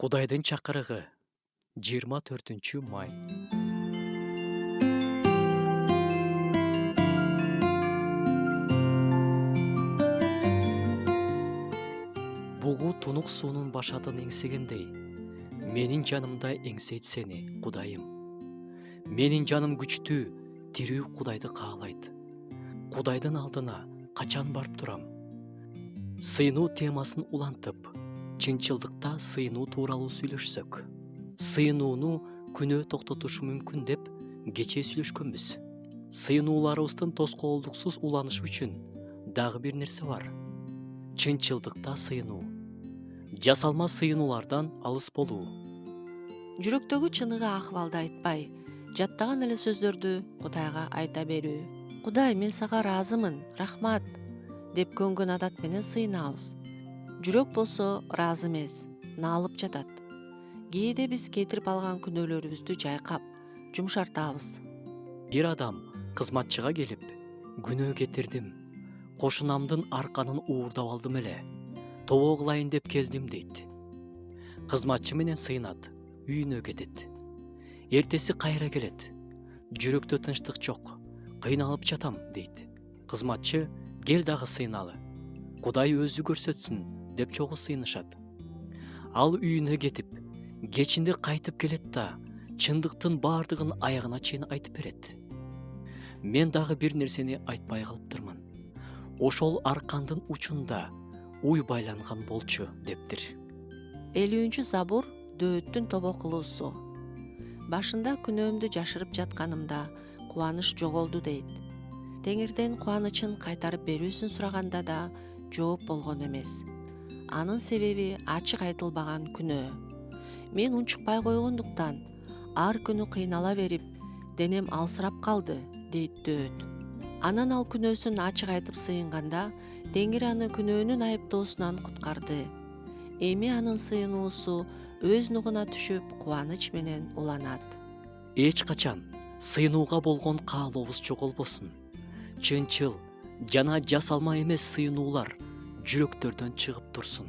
Кудайдын чакырыгы 24 май. Бугу тунук суунун башатын эңсегендей, менин жанымда эңсейт сени, Кудайым. Менин жаным күчтүү, тирүү Кудайды каалайт. Кудайдын алдына качан барып турам? Сыйынуу темасын улантып, чынчылдыкта сыйынуу тууралуу сүйлөшсөк. Сыйынууну күнөө токтотушу мүмкүн деп кечээ сүйлөшкөнбүз. Сыйынууларыбыздын тоскоолдуксуз уланышы үчүн дагы бир нерсе бар. Чынчылдыкта сыйынуу. Жасалма сыйынуулардан алыс болуу. Жүрөктөгү чыныгы акыбалды айтпай, жаттаган эле сөздөрдү Кудайга айта берүү. Кудай, мен сага ыраазымын, рахмат деп көнгөн адат менен сыйынабыз. Жүрөк болсо ыраазы эмес, наалып жатат. Кээде биз кетирип алган күнөөлөрүбүздү жайкап, жумшартабыз. Бир адам кызматчыга келип, күнөө кетирдим, кошунамдын арканын уурдап алдым эле, тобо кылайын деп келдим дейт. Кызматчы менен сыйынат, үйүнө кетет. Эртеси кайра келет. Жүрөктө тынчтык жок, кыйналып жатам дейт. Кызматчы кел дагы сыйналы. Кудай өзү көрсөтсүн деп чогуу сыйнышат. Ал үйүнө кетип, кечинде кайтып келет да, чындыктын баардыгын аягына чейин айтып берет. Мен дагы бир нерсени айтпай калыптырмын. Ошол аркандын учунда уй байланган болчу дептир. 50-забур дөөттүн тобо кылуусу. Башында күнөөмдү жашырып жатканымда кубаныч жоголду дейт. Теңирден кубанычын кайтарып берүүсүн сураганда да жооп болгон эмес. Анын себеби ачык айтылбаган күнөө. Мен унчукпай койгондуктан ар күнү кыйнала берип, денем алсырап калды дейт дөөт. Анан ал күнөөсүн ачык айтып сыйынганда, Теңир аны күнөөнүн айыптоосунан куткарды. Эми анын сыйынуусу өз нугуна түшүп, кубаныч менен уланат. Эч качан сыйынууга болгон каалообуз жоголбосун. Чынчыл жана жасалма эмес сыйынуулар жүрөктөрдөн чыгып турсун.